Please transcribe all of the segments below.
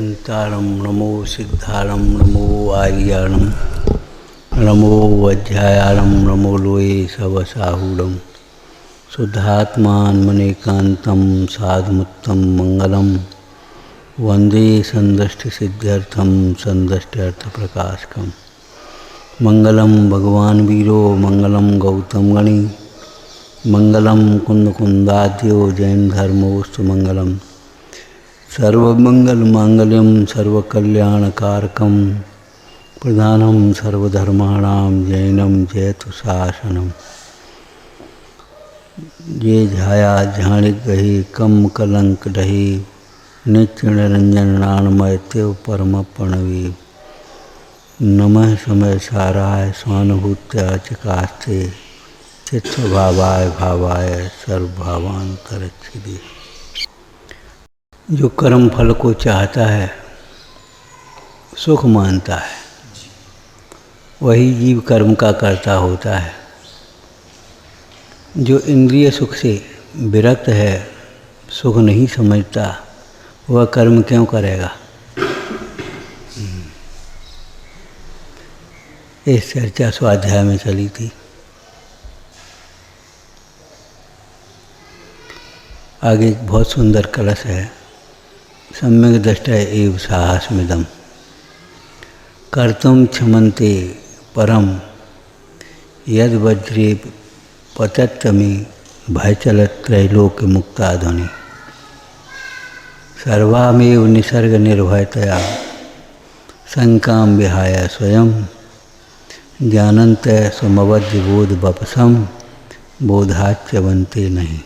जयंतारं नमो सिद्धारं नमो आर्याणं नमो वज्रायाणं नमो लोये सवसाहूढं शुद्धात्मान्मनेकान्तं साधुमुत्तं मंगलम वंदे संदष्टिसिद्ध्यर्थं संदष्ट्यर्थप्रकाशकं मंगलम भगवान वीरो मंगलम गौतम गणी मंगलम कुंदकुंदाद्यो जैन धर्मोस्तु मंगलम सर्वमंगल मांगल्यम सर्वकल्याणकारकम प्रधानम सर्वधर्माणां जैनम जयतु शासनम ये झाया झाणिक गही कम कलंक डही नित्य निरंजन नाणमय तेव परम प्रणवी नमः समय साराय स्वानुभूत्या चकास्ते चित्त भावाय भावाय सर्वभावांतरच्छिदे। जो कर्म फल को चाहता है, सुख मानता है, वही जीव कर्म का कर्ता होता है। जो इंद्रिय सुख से विरक्त है, सुख नहीं समझता, वह कर्म क्यों करेगा। इस चर्चा स्वाध्याय में चली थी। आगे एक बहुत सुंदर कलश है। सम्यक दृष्टि एव साहसमिदं कर्तुं क्षमन्ते परम यद वज्रे पतत्तमे भयचलत् त्रैलोक्य मुक्ताध्वनि सर्वामेव निसर्ग निर्भयतया शंकां विहाय स्वयं जानन्त समवद्य बोध वपसम बोधाच्यवन्ते नहीं।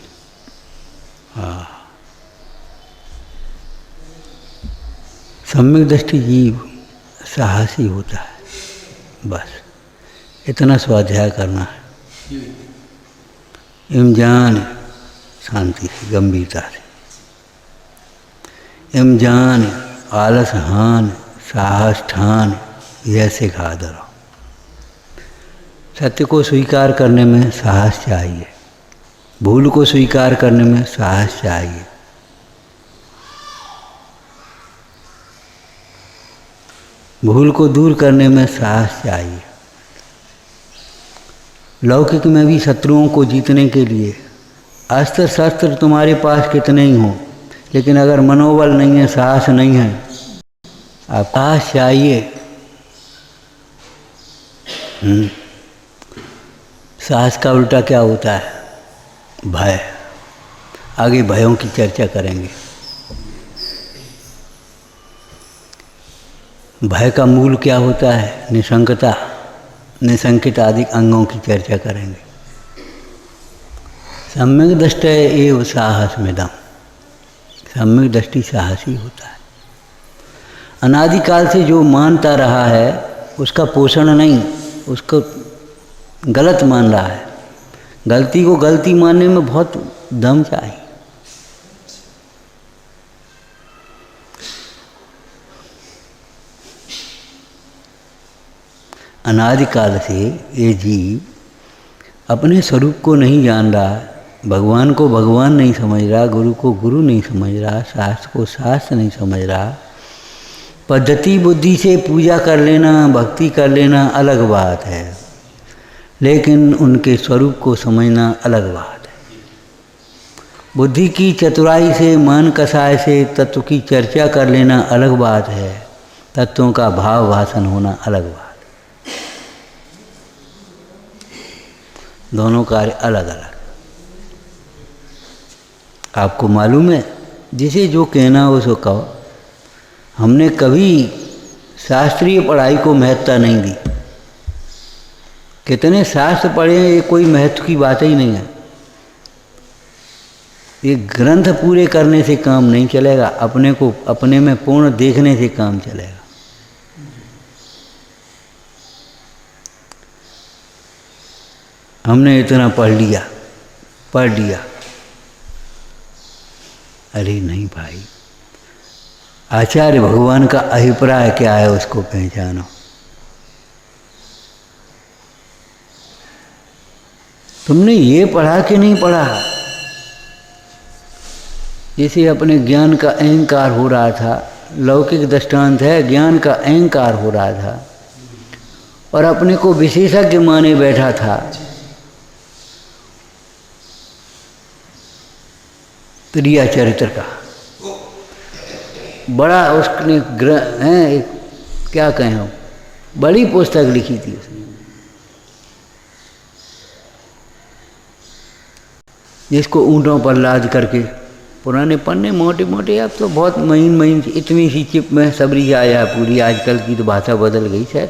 सम्यक दृष्टि जीव साहसी होता है। बस इतना स्वाध्याय करना है। इम जान शांति से, गंभीरता से, इम जान आलस हान साहस ठान, यह सिखा दो। सत्य को स्वीकार करने में साहस चाहिए, भूल को स्वीकार करने में साहस चाहिए। भूल को दूर करने में साहस चाहिए। लौकिक में भी शत्रुओं को जीतने के लिए अस्त्र शस्त्र तुम्हारे पास कितने ही हों, लेकिन अगर मनोबल नहीं है, साहस नहीं है, आप साहस चाहिए। साहस का उल्टा क्या होता है? भय। आगे भयों की चर्चा करेंगे। भय का मूल क्या होता है? निशंकता, निशंकित आदि अंगों की चर्चा करेंगे। सम्यक दृष्टि एव साहसमिदं, सम्यक दृष्टि साहसी होता है। अनादिकाल से जो मानता रहा है उसका पोषण नहीं, उसको गलत मान रहा है। गलती को गलती मानने में बहुत दम चाहिए। अनादिकाल से ये जीव अपने स्वरूप को नहीं जान रहा, भगवान को भगवान नहीं समझ रहा, गुरु को गुरु नहीं समझ रहा, शास्त्र को शास्त्र नहीं समझ रहा। पद्धति बुद्धि से पूजा कर लेना, भक्ति कर लेना अलग बात है, लेकिन उनके स्वरूप को समझना अलग बात है। बुद्धि की चतुराई से, मन कसाय से तत्व की चर्चा कर लेना अलग बात है, तत्वों का भाव भाषण होना अलग बात है। दोनों कार्य अलग अलग। आपको मालूम है, जिसे जो कहना हो सो कहो। हमने कभी शास्त्रीय पढ़ाई को महत्ता नहीं दी। कितने शास्त्र पढ़े हैं, ये कोई महत्व की बात ही नहीं है। ये ग्रंथ पूरे करने से काम नहीं चलेगा, अपने को अपने में पूर्ण देखने से काम चलेगा। हमने इतना पढ़ लिया। अरे नहीं भाई, आचार्य भगवान का अभिप्राय क्या है उसको पहचानो। तुमने ये पढ़ा कि नहीं पढ़ा? जिसे अपने ज्ञान का अहंकार हो रहा था, लौकिक दृष्टांत है, ज्ञान का अहंकार हो रहा था और अपने को विशेषज्ञ माने बैठा था। प्रिया चरित्र का बड़ा उसने क्या कहें हम, बड़ी पुस्तक लिखी थी उसने, जिसको ऊँटों पर लाद करके, पुराने पन्ने मोटे मोटे, अब तो बहुत महीन महीन, इतनी सी चिप में सबरी आया पूरी, आजकल की तो भाषा बदल गई शायद,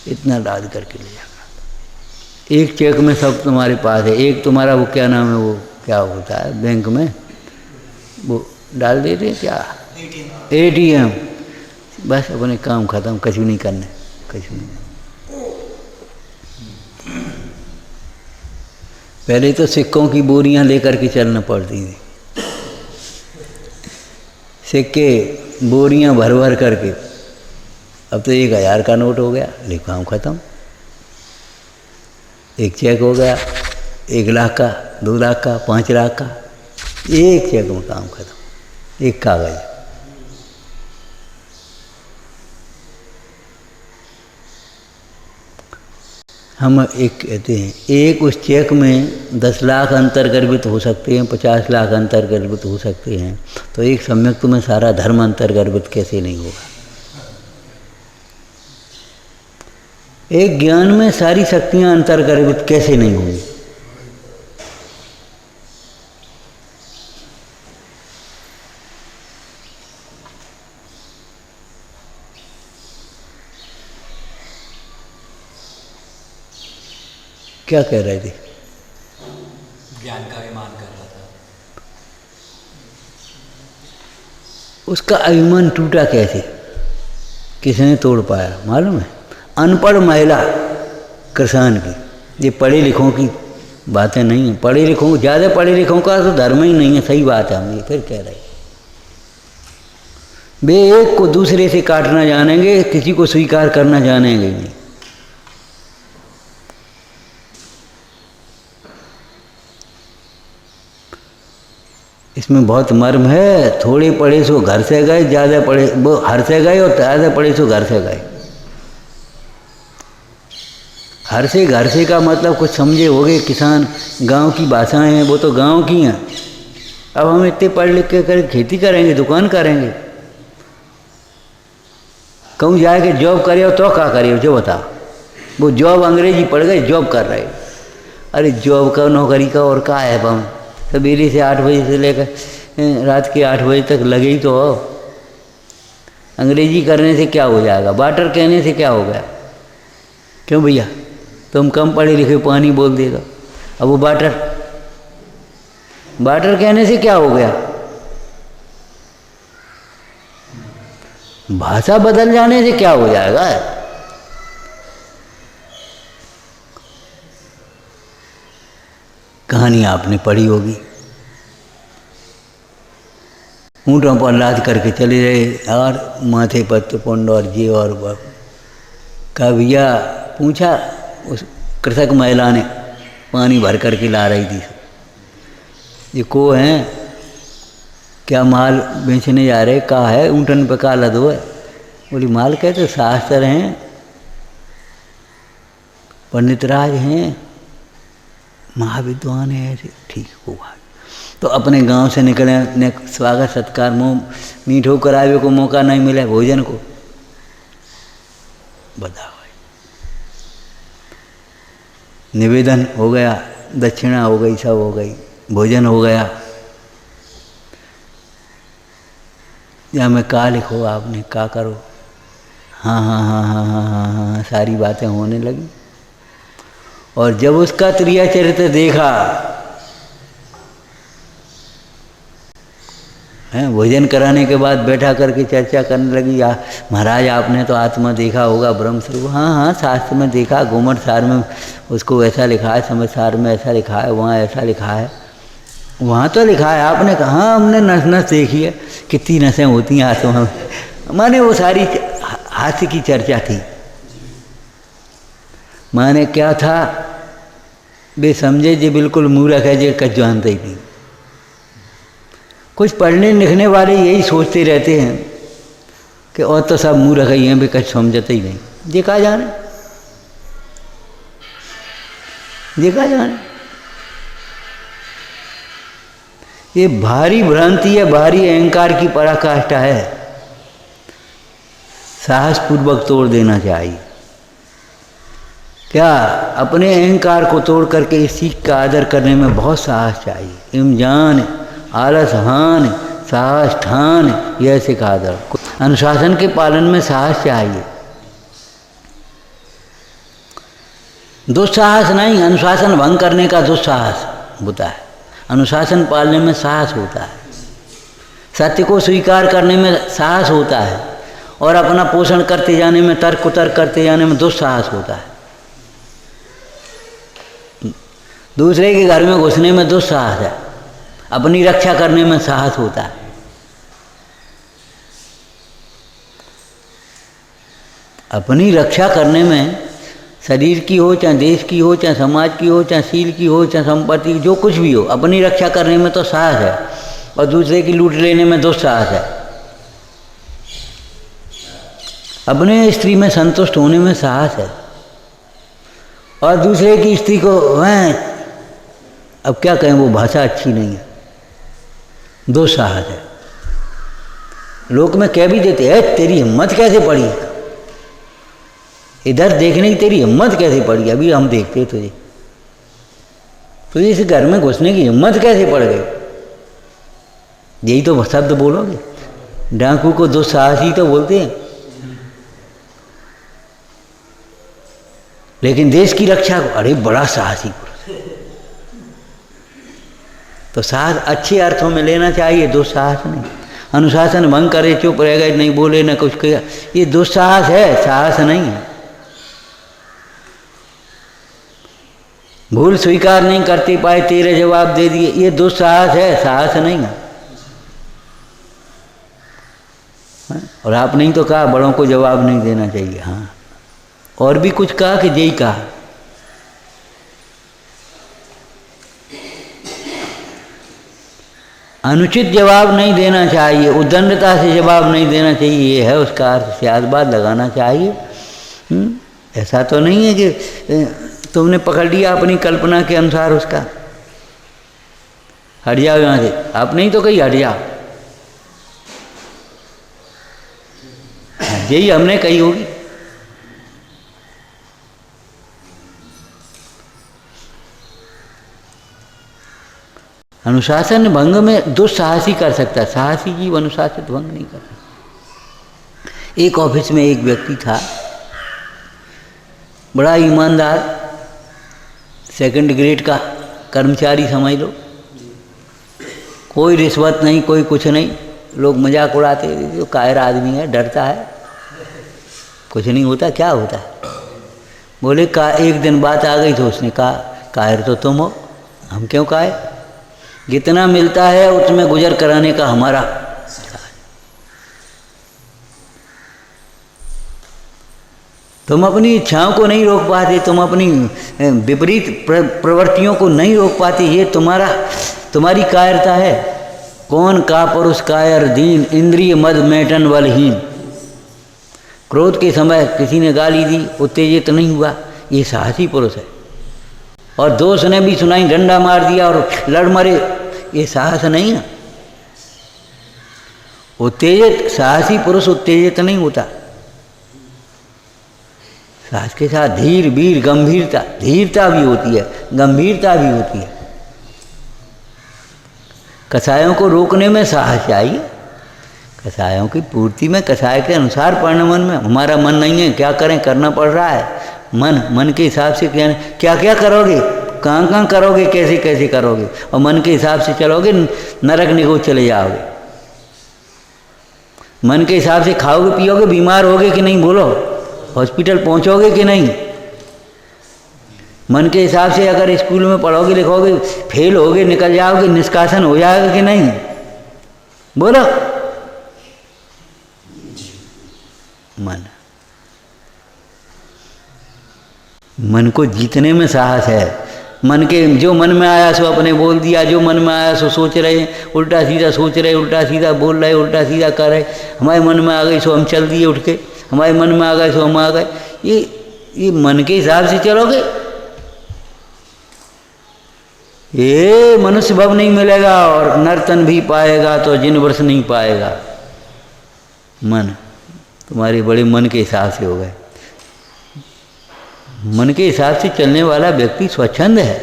इतना लाद करके ले जाना। एक चेक में सब तुम्हारे पास है, एक तुम्हारा वो क्या नाम है, वो क्या होता है बैंक में, वो डाल देते हैं क्या, ATM, बस अपने काम खत्म, कुछ भी नहीं करने, कुछ नहीं। पहले तो सिक्कों की बोरियां लेकर के चलना पड़ती थी, सिक्के बोरियां भर भर करके। अब तो 1000 का नोट हो गया, ले काम खत्म। एक चेक हो गया 1 लाख का, 2 लाख का, 5 लाख का, एक चेक में काम खत्म, एक कागज। हम एक कहते हैं, एक उस चेक में 10 लाख अंतर्गर्भित हो सकते हैं, 50 लाख अंतर्गर्भित हो सकते हैं, तो एक सम्यक्त में सारा धर्म अंतर्गर्भित कैसे नहीं होगा? एक ज्ञान में सारी शक्तियां अंतर्गर्भित कैसे नहीं होंगी? क्या कह रहे थे? ज्ञान का अभिमान कर रहा था। उसका अभिमान टूटा कैसे, किसने तोड़ पाया मालूम है? अनपढ़ महिला किसान की, ये पढ़े लिखों की बातें नहीं है। पढ़े लिखों, ज़्यादा पढ़े लिखों का तो धर्म ही नहीं है, सही बात है। हम ये फिर कह रहे, वे एक को दूसरे से काटना जानेंगे, किसी को स्वीकार करना जानेंगे नहीं। इसमें बहुत मर्म है। थोड़े पढ़े सो घर से गए, ज़्यादा पढ़े वो हर से गए, और ज़्यादा पढ़े सो घर से गए। हर से घर से का मतलब कुछ समझे होगे, किसान गांव की भाषाएं हैं, वो तो गांव की हैं। अब हम इतने पढ़ लिख के कर खेती करेंगे, दुकान करेंगे, कहूँ जाके जॉब करे हो तो क्या करे हो, जो बता। वो जॉब अंग्रेजी पढ़ गए, जॉब कर रहे। अरे जॉब का, नौकरी का और क्या है? हम सवेरे से 8 बजे से लेकर रात के 8 बजे तक लगे ही तो हो। अंग्रेजी करने से क्या हो जाएगा? वाटर कहने से क्या हो गया? क्यों भैया, तुम कम पढ़े लिखे पानी बोल देगा। अब वो वाटर, वाटर कहने से क्या हो गया? भाषा बदल जाने से क्या हो जाएगा? कहानी आपने पढ़ी होगी, ऊँटों पर लाद करके चले रहे और माथे पर त्रिपुंड और ये और वह। का भैया पूछा, उस कृषक महिला ने पानी भर करके ला रही थी, ये को हैं क्या माल बेचने जा रहे? कहा है ऊँटन पे का लदो है? बोली माल कहते शास्त्र हैं, पंडित राज हैं, महाविद्वान है। ऐसे ठीक होगा। तो अपने गांव से निकले, ने स्वागत सत्कार मुँह मीठो करावे को मौका नहीं मिला भोजन को, बताओ। निवेदन हो गया, दक्षिणा हो गई, सब हो गई, भोजन हो गया। या मैं का लिखो, आपने का करो, हाँ हाँ हाँ हाँ हाँ हाँ हाँ, सारी बातें होने लगी। और जब उसका त्रिया चरित्र देखा, हैं भोजन कराने के बाद बैठा करके चर्चा करने लगी, महाराज आपने तो आत्मा देखा होगा, ब्रह्म स्वरूप। हाँ हाँ, शास्त्र में देखा, घूमट सार में उसको ऐसा लिखा है, समझ सार में ऐसा लिखा है, वहाँ ऐसा लिखा है, वहाँ तो लिखा है। आपने कहा हाँ, हमने नस नस देखी है, कितनी नसें होती हैं आत्मा में। माने वो सारी हास्य की चर्चा थी। माने क्या था, वे समझे जे बिल्कुल मूर्ख है, जे कच जानते ही नहीं। कुछ पढ़ने लिखने वाले यही सोचते रहते हैं कि और तो सब मूर्ख ही हैं, भी कुछ समझते ही नहीं। देखा जाने, देखा जाने। ये भारी भ्रांति है, भारी अहंकार की पराकाष्ठा है। साहस पूर्वक तोड़ देना चाहिए। क्या अपने अहंकार को तोड़ करके इस सीख का आदर करने में बहुत साहस चाहिए। इमजान, आलस हान, साहस ठान, यह ऐसे का आदर। अनुशासन के पालन में साहस चाहिए, दुस्साहस नहीं। अनुशासन भंग करने का दुस्साहस होता है, अनुशासन पालने में साहस होता है। सत्य को स्वीकार करने में साहस होता है, और अपना पोषण करते जाने में, तर्क कुतर्क करते जाने में दुस्साहस होता है। दूसरे के घर में घुसने में दुस्साहस है, अपनी रक्षा करने में साहस होता है। अपनी रक्षा करने में, शरीर की हो, चाहे देश की हो, चाहे समाज की हो, चाहे शील की हो, चाहे संपत्ति, जो कुछ भी हो, अपनी रक्षा करने में तो साहस है, और दूसरे की लूट लेने में दुस्साहस है। अपने स्त्री में संतुष्ट होने में साहस है, और दूसरे की स्त्री को वह, अब क्या कहें, वो भाषा अच्छी नहीं है, दुस्साहस है। लोग में कह भी देते हैं, तेरी हिम्मत कैसे पड़ी, इधर देखने की तेरी हिम्मत कैसे पड़ी, अभी हम देखते तुझे, तुझे इस घर में घुसने की हिम्मत कैसे पड़ गई। यही तो शब्द बोलोगे। डाकू को दुस्साहसी तो बोलते हैं, लेकिन देश की रक्षा को, अरे बड़ा साहसी पुरुष। तो साहस अच्छे अर्थों में लेना चाहिए, दुस्साहस नहीं। अनुशासन भंग करे, चुप रह गए, नहीं बोले, न कुछ किया, ये दुस्साहस है, साहस नहीं है। भूल स्वीकार नहीं करते पाए, तेरे जवाब दे दिए, ये दुस्साहस है, साहस नहीं है। और आपने ही तो कहा बड़ों को जवाब नहीं देना चाहिए। हाँ, और भी कुछ कहा कि यही कहा। अनुचित जवाब नहीं देना चाहिए, उद्दंडता से जवाब नहीं देना चाहिए, ये है उसका अर्थ। स्यादबाद लगाना चाहिए। ऐसा तो नहीं है कि तुमने पकड़ लिया अपनी कल्पना के अनुसार उसका, हट जाओ यहाँ से, आपने ही तो कही हट जाओ, यही हमने कही होगी। अनुशासन भंग में दुस्साहसी कर सकता है, साहसी जीव अनुशासित भंग नहीं कर सकता। एक ऑफिस में एक व्यक्ति था, बड़ा ईमानदार, सेकंड ग्रेड का कर्मचारी समझ लो, कोई रिश्वत नहीं, कोई कुछ नहीं। लोग मजाक उड़ाते, जो कायर आदमी है, डरता है, कुछ नहीं होता, क्या होता है। बोले का एक दिन बात आ गई तो उसने कहा, कायर तो तुम हो, हम क्यों कायर, जितना मिलता है उसमें गुजर कराने का हमारा। तुम अपनी इच्छाओं को नहीं रोक पाते, तुम अपनी विपरीत प्रवृत्तियों को नहीं रोक पाते, ये तुम्हारी कायरता है। कौन का पुरुष कायर दीन, इंद्रिय मद मैटन बलहीन। क्रोध के समय किसी ने गाली दी, उत्तेजित नहीं हुआ, ये साहसी पुरुष है। और दोस्त ने भी सुनाई, डंडा मार दिया और लड़ मरे, ये साहस नहीं है। उत्तेजित, साहसी पुरुष उत्तेजित नहीं होता। साहस के साथ धीर, वीर, गंभीरता, धीरता भी होती है, गंभीरता भी होती है। कसायों को रोकने में साहस चाहिए, कसायों की पूर्ति में, कसाय के अनुसार पढ़ना मन में। हमारा मन नहीं है, क्या करें, करना पड़ रहा है। मन के हिसाब से क्या क्या करोगे, कहाँ कहाँ करोगे, कैसे कैसे करोगे, और मन के हिसाब से चलोगे, नरक निगो चले जाओगे। मन के हिसाब से खाओगे पियोगे, बीमार होगे कि नहीं, बोलो, हॉस्पिटल पहुँचोगे कि नहीं। मन के हिसाब से अगर स्कूल में पढ़ोगे लिखोगे, फेल होगे, निकल जाओगे, निष्कासन हो जाएगा कि नहीं, बोलो। मन को जीतने में साहस है, मन के जो मन में आया सो अपने बोल दिया, जो मन में आया सो सोच रहे हैं, उल्टा सीधा सोच रहे, उल्टा सीधा बोल रहे, उल्टा सीधा कर रहे। हमारे मन में आ गई सो हम चल दिए उठ के, हमारे मन में आ गए सो हम आ गए। ये मन के हिसाब से चलोगे, ये मनुष्य भव नहीं मिलेगा और नर्तन भी पाएगा तो जिन वर्ष नहीं पाएगा। मन तुम्हारे बड़े मन के हिसाब से हो गए। मन के हिसाब से चलने वाला व्यक्ति स्वच्छंद है,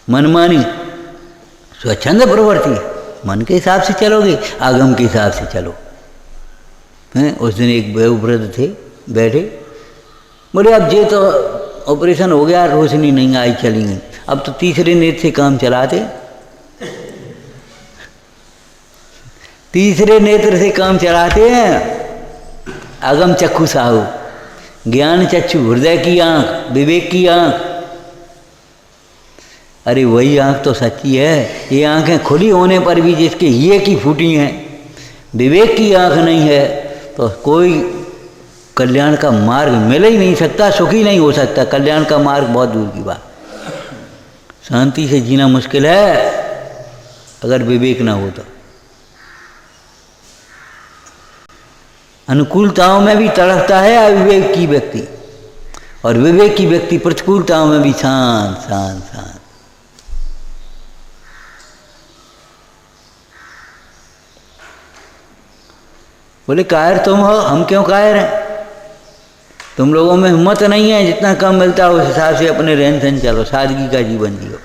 मनमानी स्वच्छंद प्रवृत्ति है। मन के हिसाब से चलोगे, आगम के हिसाब से चलो। हैं, उस दिन एक वयोवृद्ध थे बैठे, बोले अब ये तो ऑपरेशन हो गया, रोशनी नहीं आई, चली गई, अब तो तीसरे नेत्र से काम चलाते, तीसरे नेत्र से काम चलाते हैं। आगम चक्षु साहु, ज्ञान चक्षु, हृदय की आंख, विवेक की आंख। अरे वही आंख तो सच्ची है। ये आंखें खुली होने पर भी जिसके ये की फूटी हैं, विवेक की आंख नहीं है तो कोई कल्याण का मार्ग मिल ही नहीं सकता, सुखी नहीं हो सकता। कल्याण का मार्ग बहुत दूर की बात। शांति से जीना मुश्किल है अगर विवेक ना हो तो। अनुकूलताओं में भी तड़पता है अविवेक की व्यक्ति, और विवेक की व्यक्ति प्रतिकूलताओं में भी शांत शांत शांत। बोले कायर तुम हो, हम क्यों कायर हैं? तुम लोगों में हिम्मत नहीं है, जितना कम मिलता है उस हिसाब से अपने रहन सहन चलो, सादगी का जीवन जियो।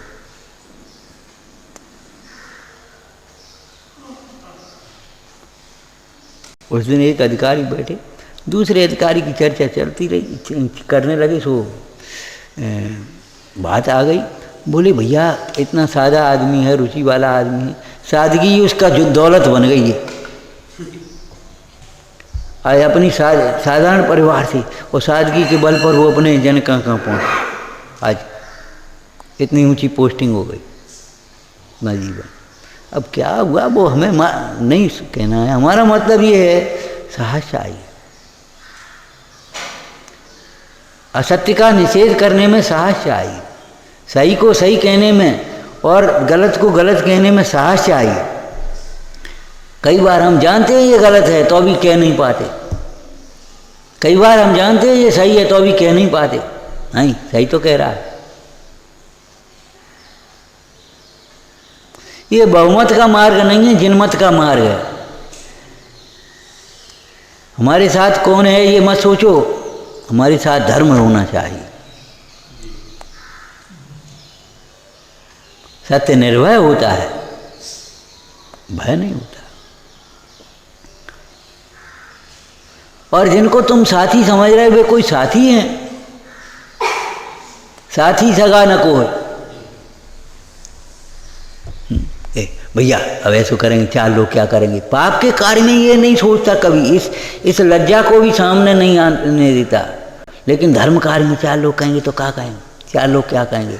उस दिन एक अधिकारी बैठे, दूसरे अधिकारी की चर्चा चलती रही, करने लगे सो बात आ गई। बोले भैया इतना सादा आदमी है, रुचि वाला आदमी है, सादगी उसका जो दौलत बन गई है। आज अपनी साधारण परिवार से और सादगी के बल पर वो अपने जन कहाँ पहुँचे, आज इतनी ऊंची पोस्टिंग हो गई ना जीवन। अब क्या हुआ वो हमें नहीं कहना है, हमारा मतलब ये है साहस चाहिए। असत्य का निषेध करने में साहस चाहिए, सही को सही कहने में और गलत को गलत कहने में साहस चाहिए। कई बार हम जानते हैं ये गलत है तो भी कह नहीं पाते, कई बार हम जानते हैं ये सही है तो भी कह नहीं पाते, नहीं सही तो कह रहा है। ये बहुमत का मार्ग नहीं है, जिनमत का मार्ग है। हमारे साथ कौन है ये मत सोचो, हमारे साथ धर्म होना चाहिए। सत्य निर्भय होता है, भय नहीं होता। और जिनको तुम साथी समझ रहे वे कोई साथी हैं, साथी सगा न कोई। भैया अब ऐसा करेंगे, चार लोग क्या करेंगे, पाप के कार्य में ये नहीं सोचता कभी, इस लज्जा को भी सामने नहीं आने देता। लेकिन धर्म कार्य में चार लोग कहेंगे तो क्या कहेंगे, चार लोग क्या कहेंगे।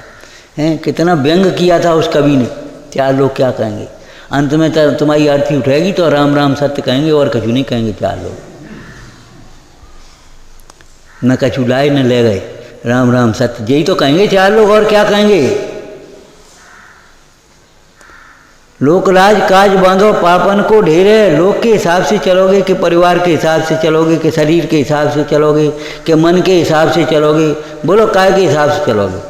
हैं कितना व्यंग किया था उस कवि ने, चार लोग क्या कहेंगे। अंत में तो तुम्हारी अर्थी उठेगी तो राम राम सत्य कहेंगे और कछु नहीं कहेंगे चार लोग। न कछु लाए न ले गए, राम राम सत्य यही तो कहेंगे चार लोग, और क्या कहेंगे। लोकराज काज बांधो पापन को ढेरे, लोक के हिसाब से चलोगे कि परिवार के हिसाब से चलोगे कि शरीर के हिसाब से चलोगे कि मन के हिसाब से चलोगे, बोलो काय के हिसाब से चलोगे।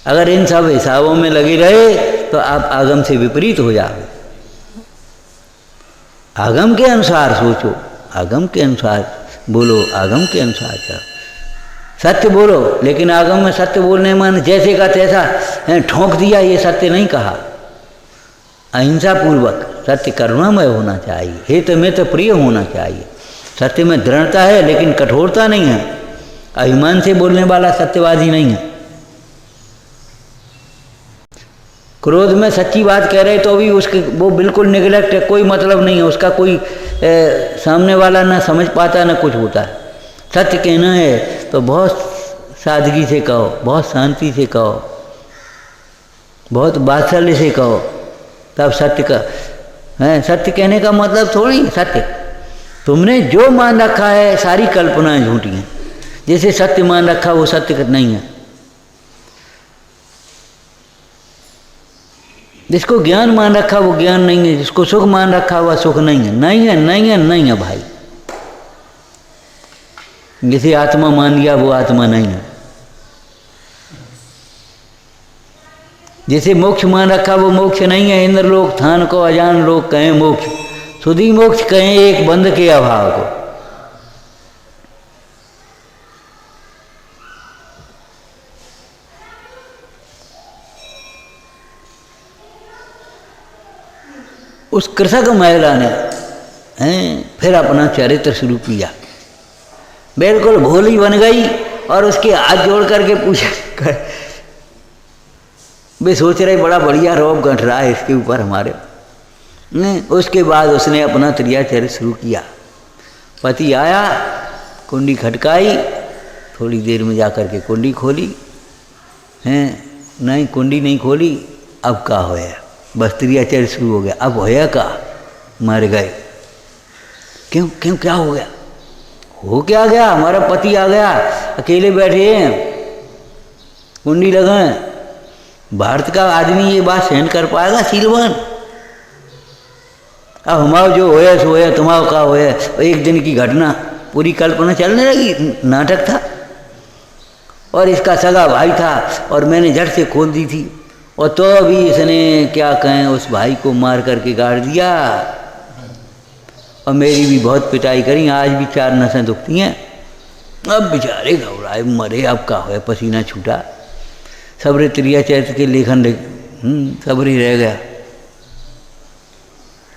अगर इन सब हिसाबों में लगे रहे तो आप आगम से विपरीत हो जाओगे। आगम के अनुसार सोचो, आगम के अनुसार बोलो, आगम के अनुसार चलो, सत्य बोलो। लेकिन आगम में सत्य बोलने मन जैसे का तैसा ठोंक दिया, ये सत्य नहीं कहा। अहिंसा पूर्वक सत्य करुणामय होना चाहिए, हित मित प्रिय होना चाहिए। सत्य में दृढ़ता है लेकिन कठोरता नहीं है। अभिमान से बोलने वाला सत्यवादी नहीं है। क्रोध में सच्ची बात कह रहे तो भी उसके वो बिल्कुल निगलेक्ट है, कोई मतलब नहीं है उसका, कोई सामने वाला ना समझ पाता ना कुछ होता है। सत्य कहना है तो बहुत सादगी से कहो, बहुत शांति से कहो, बहुत वात्सल्य से कहो, तब सत्य का है। सत्य कहने का मतलब थोड़ी सत्य, तुमने जो मान रखा है सारी कल्पनाएं झूठी हैं। जैसे सत्य मान रखा वो सत्य नहीं है, जिसको ज्ञान मान रखा वो ज्ञान नहीं है, जिसको सुख मान रखा वह सुख नहीं है। नहीं है, नहीं है, नहीं है भाई। जिसे आत्मा मान लिया वो आत्मा नहीं है, जिसे मोक्ष मान रखा वो मोक्ष नहीं है। इंद्रलोक थान को अजान लोग कहें मोक्ष, सुधी मोक्ष कहें एक बंध के अभाव को। उस कृषक महिला ने फिर अपना चरित्र शुरू किया, बिल्कुल भोली बन गई और उसके हाथ जोड़ करके पूछा, वे सोच रहे बड़ा बढ़िया रौब गंठ रहा है इसके ऊपर हमारे। उसके बाद उसने अपना त्रिया चरित्र शुरू किया। पति आया, कुंडी खटकाई, थोड़ी देर में जाकर के कुंडी खोली, नहीं कुंडी नहीं खोली। अब का होया, बस त्रिया चरित्र शुरू हो गया। अब होया का, मर गए। क्यों क्यों क्या हो गया? हो क्या गया? हमारा पति आ गया, अकेले बैठे हैं, कुंडी लगाए। भारत का आदमी ये बात सहन कर पाएगा? शीलवान। अब हमारा जो होया सो होया, तुम्हारा का होया, एक दिन की घटना पूरी कल्पना चलने लगी, नाटक था। और इसका सगा भाई था और मैंने झट से खोल दी थी, और तो अभी इसने क्या कहें उस भाई को मार करके गाड़ दिया, और मेरी भी बहुत पिटाई करी। आज भी 4 नसें दुखती हैं। अब बेचारे घबराए मरे। अब का होया, पसीना छूटा। सबरे त्रिया चरित्र के लेखन सबरी रह गया।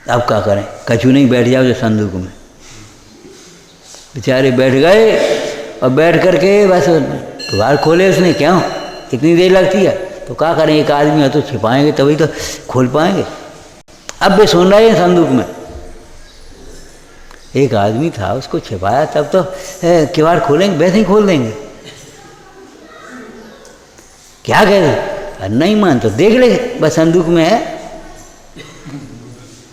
अब क्या करें? कछु नहीं, बैठ जाओ जो संदूक में। बेचारे बैठ गए और बैठ करके बस द्वार खोले उसने। क्यों इतनी देर लगती है? तो क्या करें, एक आदमी है तो छिपाएंगे तभी तो खोल पाएंगे। अब वे सुन रहे हैं संदूक में। एक आदमी था, उसको छिपाया, तब तो किवाड़ खोलेंगे, वैसे ही खोल देंगे। क्या कह रहे? नहीं मान तो देख ले, बस संदूक में है।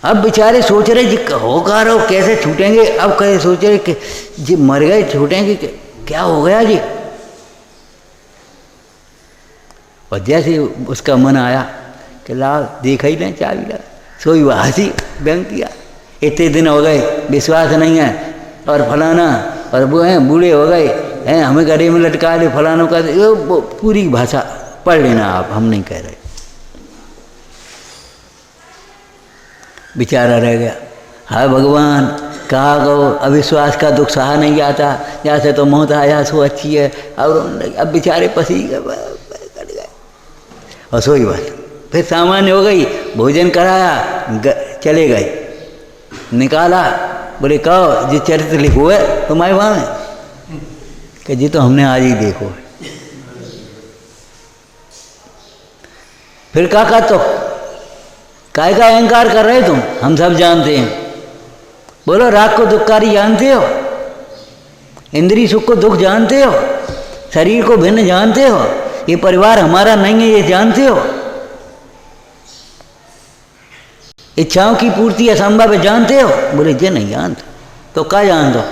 अब बेचारे सोच रहे जी होगा रहो, कैसे छूटेंगे। अब कैसे सोच रहे कि जी मर गए, छूटेंगे, क्या हो गया जी। और जैसे उसका मन आया कि ला देखा ही नहीं, चाबी ला, सोई हंसी बैंक किया। इतने दिन हो गए, विश्वास नहीं है, और फलाना और वो हैं बूढ़े हो गए हैं, हमें गले में लटका ले, फलानों का पूरी भाषा पढ़ लेना आप, हम नहीं कह रहे। बेचारा रह गया। हाय भगवान, कहा गो, अविश्वास का दुख सहा नहीं जाता, जैसे तो मौत आया सो अच्छी है। अब बेचारे पसी गए, कट गए और सोई बात। फिर सामान्य हो गई, भोजन कराया, चले गए। निकाला, बोले कहो जी चरित्र लिखो है तुम्हारे वहाँ में? कि जी तो हमने आज ही देखो है। फिर कहा तो काय का अहंकार कर रहे तुम? हम सब जानते हैं। बोलो राग को दुखकारी जानते हो, इंद्रिय सुख को दुख जानते हो, शरीर को भिन्न जानते हो, ये परिवार हमारा नहीं है ये जानते हो, इच्छाओं की पूर्ति असंभव है जानते हो? बोले जे नहीं जानते। तो क्या जानते हो?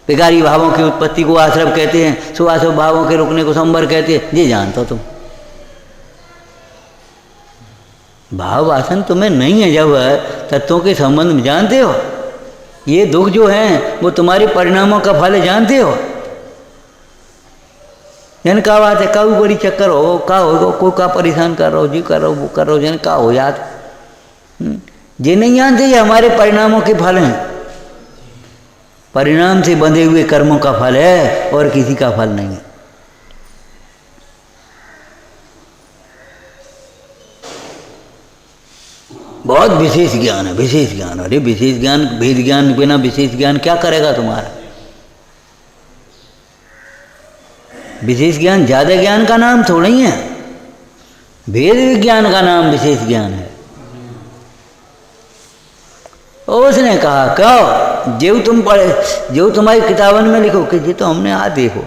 विकारी भावों की उत्पत्ति को आश्रव कहते हैं, सुभाषव भावों के रुकने को संबर कहते हैं, ये जानते हो तुम? भाव वासन तुम्हें नहीं है जब तत्वों के संबंध में जानते हो? ये दुख जो हैं वो तुम्हारे परिणामों का फल है जानते हो? जन का बात है, कभी बड़ी चक्कर हो, का हो, कोई का परेशान कर रहा हो, जी कर रहा हो, वो कर रहा हो, जन का हो याद। ये नहीं जानते ये हमारे परिणामों के फल हैं। परिणाम से बंधे हुए कर्मों का फल है और किसी का फल नहीं है। बहुत विशेष ज्ञान है, विशेष ज्ञान। अरे विशेष ज्ञान, भेद ज्ञान बिना विशेष ज्ञान क्या करेगा तुम्हारा? विशेष ज्ञान ज्यादा ज्ञान का नाम थोड़ा ही है, भेद विज्ञान का नाम विशेष ज्ञान है। उसने कहा कहो जो तुम पढ़े, जो तुम्हारी किताबन में लिखो कि जी तो हमने आज देखो।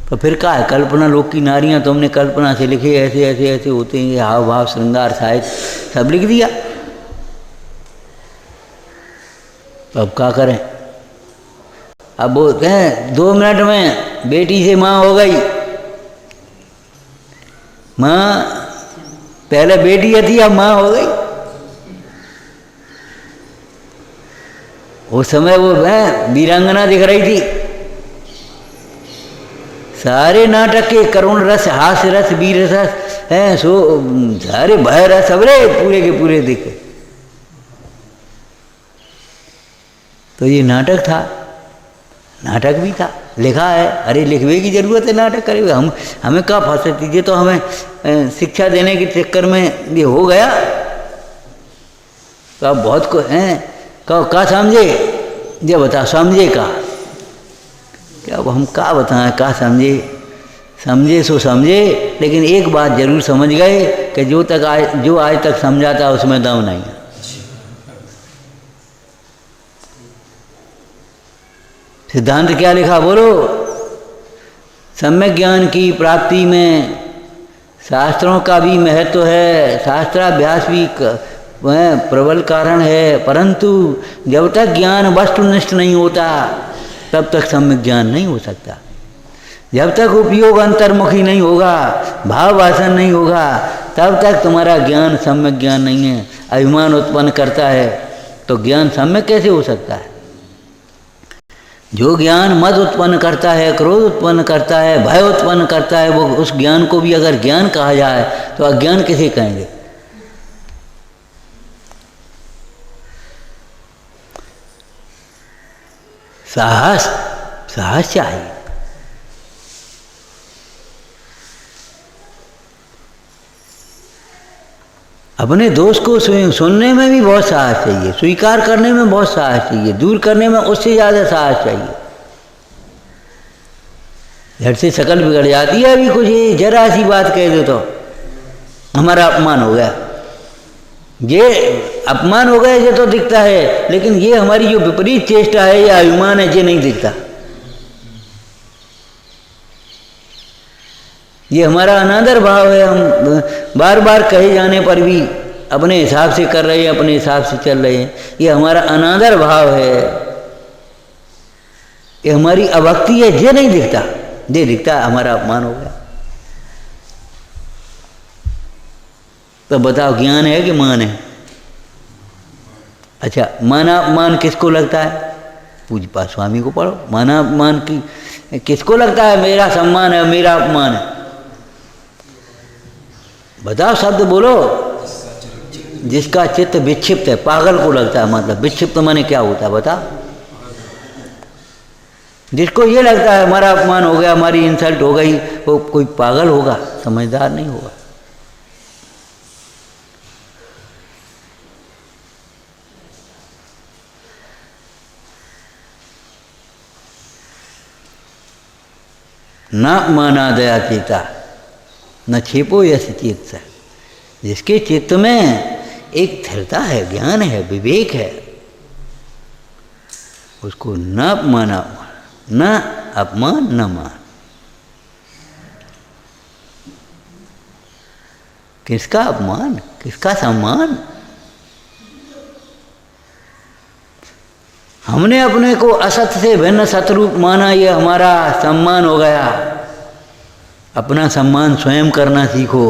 तो फिर क्या है, कल्पना लोक की नारियां तुमने कल्पना से लिखे, ऐसे ऐसे ऐसे होते हैं, हाव भाव श्रृंगार साहित्य सब लिख दिया। अब क्या करें? अब बोलते हैं 2 मिनट में बेटी से माँ हो गई। माँ पहले बेटी थी, अब माँ हो गई। उस समय वो वीरांगना दिख रही थी। सारे नाटक के करुण रस, हास्य रस, वीर रस हैं, सो सारे भय रस सबरे पूरे के पूरे दिखे। तो ये नाटक था, नाटक भी था, लिखा है। अरे लिखवे की जरूरत है, नाटक करेगा हम, हमें क्या फंसे दीजिए। तो हमें शिक्षा देने के चक्कर में ये हो गया। तो अब बहुत को हैं कहो का समझे, ये बता समझे का क्या। अब हम का बताएं का समझे, समझे सो समझे, लेकिन एक बात जरूर समझ गए कि जो आज तक समझा था उसमें दम नहीं है। सिद्धांत क्या लिखा बोलो। सम्यक ज्ञान की प्राप्ति में शास्त्रों का भी महत्व है, शास्त्राभ्यास भी वह प्रबल कारण है, परंतु जब तक ज्ञान वस्तुनिष्ठ नहीं होता तब तक सम्यक ज्ञान नहीं हो सकता। जब तक उपयोग अंतर्मुखी नहीं होगा, भाव वासन नहीं होगा, तब तक तुम्हारा ज्ञान सम्यक ज्ञान नहीं है। अभिमान उत्पन्न करता है तो ज्ञान सम्यक कैसे हो सकता है। जो ज्ञान मद उत्पन्न करता है, क्रोध उत्पन्न करता है, भय उत्पन्न करता है, वो उस ज्ञान को भी अगर ज्ञान कहा जाए तो अज्ञान किसे कहेंगे। साहस, साहस चाहिए। अपने दोष को सुनने में भी बहुत साहस चाहिए, स्वीकार करने में बहुत साहस चाहिए, दूर करने में उससे ज़्यादा साहस चाहिए। झट से शकल बिगड़ जाती है। अभी कुछ जरा सी बात कह दो तो हमारा अपमान हो गया, ये अपमान हो गया, ये तो दिखता है, लेकिन ये हमारी जो विपरीत चेष्टा है, ये अभिमान है, ये नहीं दिखता। ये हमारा अनादर भाव है। हम बार बार कहे जाने पर भी अपने हिसाब से कर रहे हैं, अपने हिसाब से चल रहे हैं, ये हमारा अनादर भाव है, ये हमारी अभक्ति है, ये नहीं दिखता। ये दिखता हमारा अपमान हो गया। तो बताओ ज्ञान है कि मान है। अच्छा, माना मान किसको लगता है। पूज्यपाद स्वामी को पढ़ो। माना मान की किसको लगता है मेरा सम्मान है, मेरा अपमान है। बताओ, शब्द बोलो। जिसका चित्त विक्षिप्त है, पागल को लगता है। मतलब विक्षिप्त माने क्या होता है बताओ। जिसको ये लगता है हमारा अपमान हो गया, हमारी इंसल्ट हो गई, वो कोई पागल होगा, समझदार नहीं होगा। न माना दया चेता न छेपो यश चित्त से। जिसके चित्त में एक स्थिरता है, ज्ञान है, विवेक है, उसको न माना, न अपमान न मान। किसका अपमान, किसका सम्मान। हमने अपने को असत से भिन्न सतरूप माना, ये हमारा सम्मान हो गया। अपना सम्मान स्वयं करना सीखो।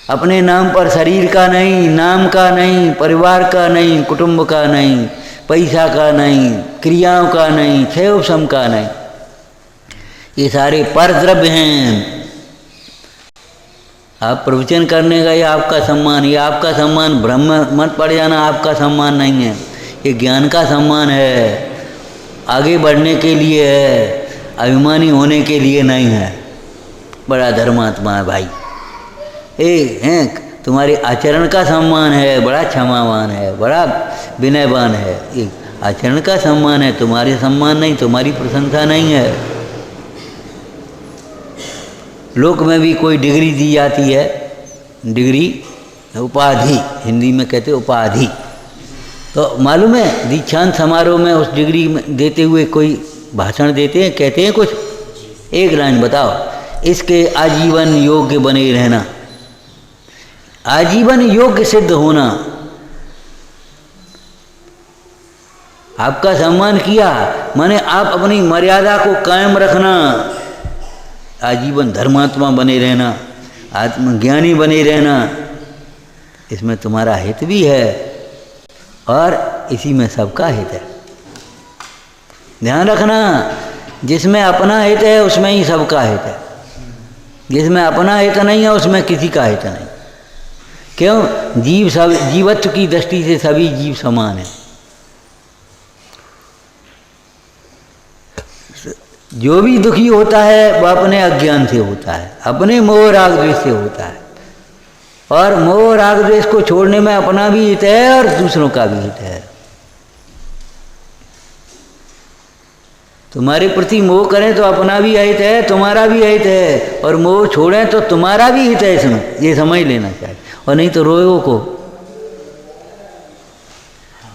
अपने नाम पर शरीर का नहीं, नाम का नहीं, परिवार का नहीं, कुटुंब का नहीं, पैसा का नहीं, क्रियाओं का नहीं, क्षयोपशम का नहीं, ये सारे परद्रव्य हैं। आप प्रवचन करने का ये आपका सम्मान, ये आपका सम्मान ब्रह्म मत पड़ जाना, आपका सम्मान नहीं है। ये ज्ञान का सम्मान है, आगे बढ़ने के लिए है, अभिमानी होने के लिए नहीं है। बड़ा धर्मात्मा है भाई, तुम्हारे आचरण का सम्मान है, बड़ा क्षमावान है, बड़ा विनयवान है। ये आचरण का सम्मान है, तुम्हारे सम्मान नहीं, तुम्हारी प्रशंसा नहीं है। लोक में भी कोई डिग्री दी जाती है, डिग्री उपाधि, हिंदी में कहते उपाधि। तो मालूम है दीक्षांत समारोह में उस डिग्री में देते हुए कोई भाषण देते हैं, कहते हैं कुछ, एक लाइन बताओ, इसके आजीवन योग्य बने रहना, आजीवन योग्य सिद्ध होना। आपका सम्मान किया, माने आप अपनी मर्यादा को कायम रखना, आजीवन धर्मात्मा बने रहना, आत्मज्ञानी बने रहना, इसमें तुम्हारा हित भी है और इसी में सबका हित है। ध्यान रखना, जिसमें अपना हित है उसमें ही सबका हित है, जिसमें अपना हित नहीं है उसमें किसी का हित नहीं। क्यों? जीव सब, जीवत्व की दृष्टि से सभी जीव समान हैं। जो भी दुखी होता है वह अपने अज्ञान से होता है, अपने मोह राग द्वेष से होता है, और मोह राग द्वेष को छोड़ने में अपना भी हित है और दूसरों का भी हित है। तुम्हारे प्रति मोह करें तो अपना भी हित है, तुम्हारा भी हित है, और मोह छोड़ें तो तुम्हारा भी हित है, इसमें ये समझ लेना चाहिए। और नहीं तो रोएगो को,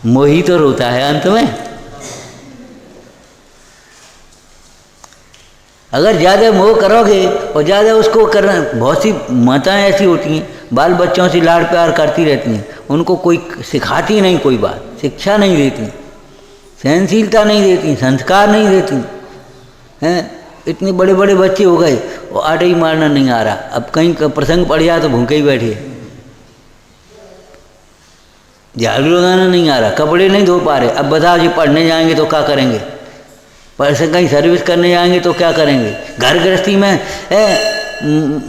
मोही तो रोता है अंत में। अगर ज़्यादा मोह करोगे और ज़्यादा उसको करना, बहुत सी माताएं ऐसी होती हैं बाल बच्चों से लाड़ प्यार करती रहती हैं, उनको कोई सिखाती नहीं, कोई बात शिक्षा नहीं देती, सहनशीलता नहीं देती, संस्कार नहीं देती हैं। इतने बड़े बड़े बच्चे हो गए और आटे ही मारना नहीं आ रहा, अब कहीं का प्रसंग पड़ जाए तो भूखे ही बैठे, झाड़ू लगाना नहीं आ रहा, कपड़े नहीं धो पा रहे। अब बताओ जी पढ़ने जाएंगे तो क्या करेंगे, पैसे कहीं सर्विस करने जाएंगे तो क्या करेंगे। घर गृहस्थी में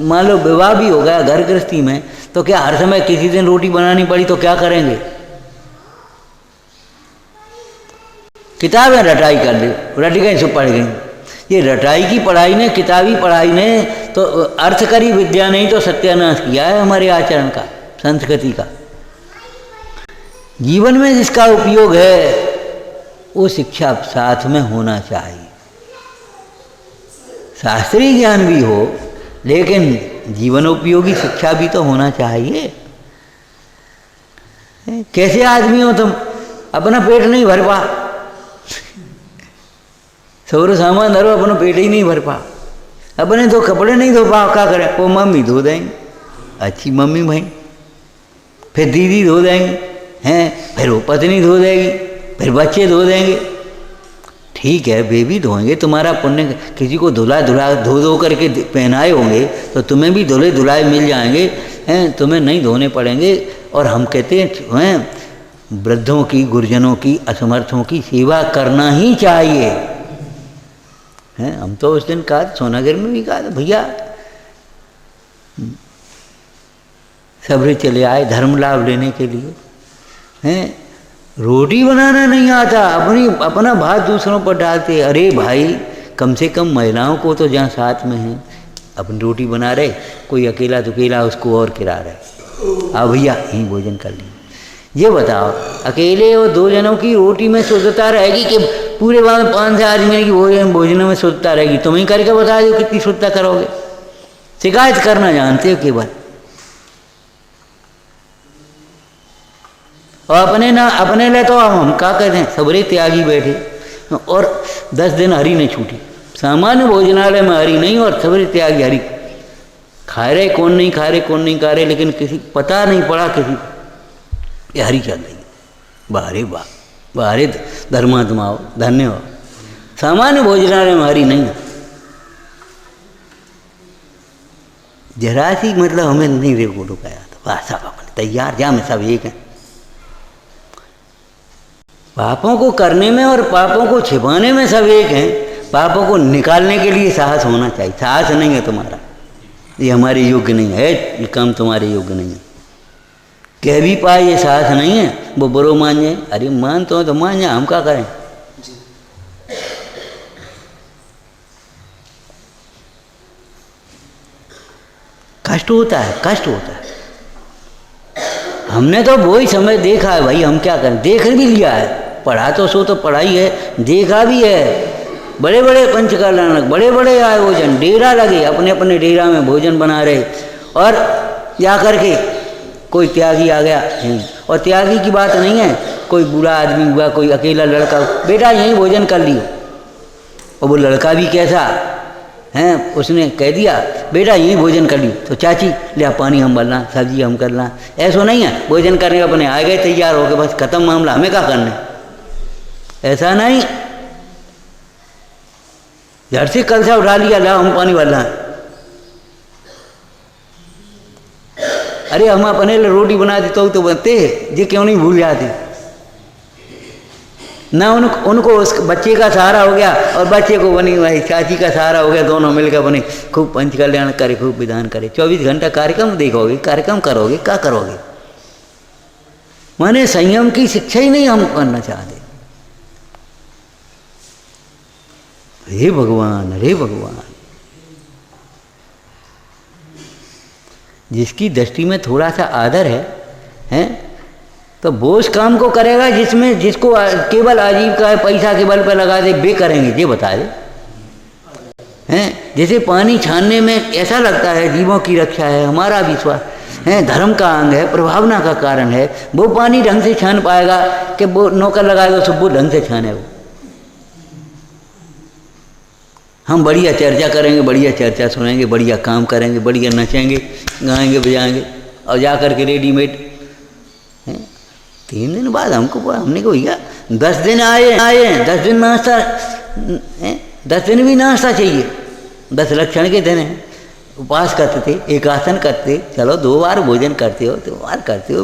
मान लो विवाह भी हो गया घर गृहस्थी में, तो क्या हर समय किसी दिन रोटी बनानी पड़ी तो क्या करेंगे। किताबें रटाई कर दी, रट गई सो पढ़ गई। ये रटाई की पढ़ाई ने, किताबी पढ़ाई ने तो अर्थकरी विद्या ने ही तो सत्यानाश किया है हमारे आचरण का, संस्कृति का। जीवन में जिसका उपयोग है वो शिक्षा साथ में होना चाहिए। शास्त्रीय ज्ञान भी हो लेकिन जीवन उपयोगी शिक्षा भी तो होना चाहिए। कैसे आदमी हो तुम, अपना पेट नहीं भर पा, सौर सामान धरो अपना पेट ही नहीं भर पा, अपने तो कपड़े नहीं धो पा, क्या करें। वो मम्मी धो देंगे, अच्छी मम्मी भाई, फिर दीदी धो देंगे हैं, फिर वो पत्नी धो देगी, फिर बच्चे धो देंगे। ठीक है, वे भी धोएंगे, तुम्हारा पुण्य। किसी को धो धो करके पहनाए होंगे तो तुम्हें भी धुले धुलाए मिल जाएंगे हैं, तुम्हें नहीं धोने पड़ेंगे। और हम कहते हैं वृद्धों की, गुरजनों की, असमर्थों की सेवा करना ही चाहिए हैं। हम तो उस दिन कहा, सोनागर में भी कहा था, भैया सबरे चले आए धर्म लाभ लेने के लिए हैं, रोटी बनाना नहीं आता, अपना भात दूसरों पर डालते। अरे भाई, कम से कम महिलाओं को तो जहाँ साथ में हैं अपनी रोटी बना रहे, कोई अकेला दुकेला उसको और खिला रहे, आ भैया यहीं भोजन कर लीजिए। ये बताओ, अकेले और दो जनों की रोटी में शुद्धता रहेगी कि पूरे 500 आदमी की भोजन में शुद्धता रहेगी? तुम ही करके बता दो कितनी शुद्धता करोगे। शिकायत करना जानते हो केवल, और अपने लिए तो हम क्या कहते हैं, सबरे त्यागी बैठे। और 10 दिन हरी नहीं छूटी, सामान्य भोजनालय में हरी नहीं और सबरे त्यागी हरी खा रहे, कौन नहीं खा रहे, कौन नहीं खा रहे, लेकिन किसी पता नहीं पड़ा किसी को ये हरी चल रही है। बाहरे वाह, बाहरे धर्मात्मा हो, धन्य हो। सामान्य भोजनालय में हरी नहीं है, जरा सी मतलब हमें नहीं रेगो रुकाया था, वाह सब अपने तैयार जा में सब एक हैं। पापों को करने में और पापों को छिपाने में सब एक हैं, पापों को निकालने के लिए साहस होना चाहिए। साहस नहीं है तुम्हारा, ये हमारे योग्य नहीं है, ये काम तुम्हारे योग्य नहीं है। कह भी पाए ये साहस नहीं है, वो बुरो मान जाए। अरे मान तो मान जाए, हम क्या करें। कष्ट होता है, कष्ट होता है। हमने तो वही समय देखा है भाई, हम क्या करें, देख भी लिया है। पढ़ा तो सो तो पढ़ाई है, देखा भी है। बड़े बड़े पंचकल्याणक, बड़े बड़े आयोजन, डेरा लगे, अपने अपने डेरा में भोजन बना रहे, और जा करके कोई त्यागी आ गया यहीं। और त्यागी की बात नहीं है, कोई बूढ़ा आदमी हुआ, कोई अकेला लड़का, बेटा यहीं भोजन कर लियो। और वो लड़का भी कैसा हैं, उसने कह दिया बेटा यहीं भोजन कर लियो, तो चाची ले पानी हम बलना, सब्जी हम करना। ऐसा नहीं है, भोजन करने का अपने आ गए तैयार हो गए, बस खत्म मामला, हमें क्या करना है। ऐसा नहीं, झट से कलसा उठा लिया, ला हम पानी वाला है। अरे हम अपने लिए रोटी बना देते तो बनते, ये क्यों नहीं भूल जाते। ना उनको उस बच्चे का सहारा हो गया और बच्चे को बनी भाई चाची का सहारा हो गया, दोनों मिलकर बने खूब पंच कल्याण करे, खूब विधान करे। 24 घंटा कार्यक्रम देखोगे, कार्यक्रम करोगे, क्या करोगे। माने संयम की शिक्षा ही नहीं हम करना चाहते। हे भगवान, हे भगवान, जिसकी दृष्टि में थोड़ा सा आदर है तो वो उस काम को करेगा जिसमें जिसको केवल आजीविका है, पैसा के बल पर लगा दे, वे करेंगे, ये बता दे। हैं जैसे पानी छानने में ऐसा लगता है जीवों की रक्षा है, हमारा विश्वास है, धर्म का अंग है, प्रभावना का कारण है, वो पानी ढंग से छान पाएगा कि वो नौकर लगाएगा सब वो ढंग से छाने। वो हम बढ़िया चर्चा करेंगे, बढ़िया चर्चा सुनेंगे, बढ़िया काम करेंगे, बढ़िया नचेंगे, गाएंगे, बजाएंगे और जा कर के रेडीमेड 3 दिन बाद हमने को भैया 10 दिन आए 10 दिन नाश्ता, 10 दिन भी नाश्ता चाहिए। 10 लक्षण के दिन हैं, उपवास करते थे, एक आसन करते, चलो 2 बार भोजन करते हो, 2 बार करते हो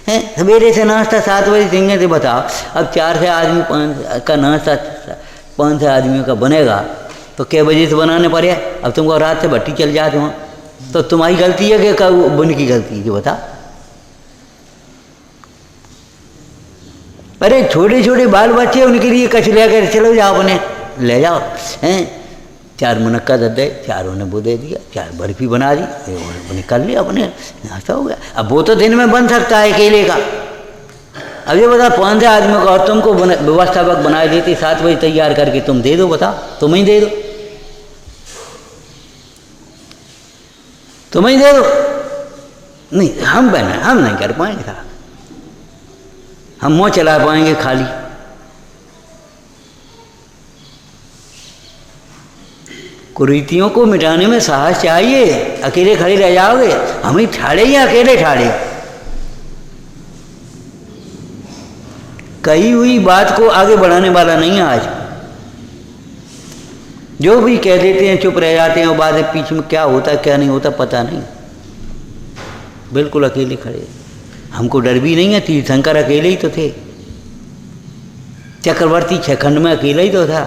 हैं। सवेरे से नाश्ता 7 बजे देंगे तो बताओ, अब 4 से आदमी 5 का नाश्ता 5 से आदमियों का बनेगा तो कै बजे से बनाने पड़े। अब तुमको रात से भट्टी चल जाते हो तो तुम्हारी गलती है कि बुन की गलती है, बता। अरे छोटे छोटे बाल बच्चे, उनके लिए कच लेकर चलो जाओ, अपने ले जाओ हैं। 4 मुनक्का दे दे, 4 उन्हें वो दे दिया, 4 बर्फी बना दी, उन्हें कर लिया, अपने नाश्ता हो गया। अब वो तो दिन में बन सकता है अकेले का। अब ये बता 5 आदमियों का और तुमको व्यवस्थापक बना देती, 7 बजे तैयार करके तुम दे दो, बता तुम ही दे दो, तुम ही दे दो। नहीं हम नहीं कर पाएंगे था, हम मुँह चला पाएंगे खाली। कुरीतियों को मिटाने में साहस चाहिए, अकेले खड़े रह जाओगे, हम ही ठाड़े या अकेले ठाड़े। कही हुई बात को आगे बढ़ाने वाला नहीं है आज। जो भी कह देते हैं चुप रह जाते हैं, और बाद में पीछे में क्या होता है क्या नहीं होता पता नहीं। बिल्कुल अकेले खड़े, हमको डर भी नहीं है। तीर्थंकर अकेले ही तो थे, चक्रवर्ती 6 खंड में अकेला ही तो था।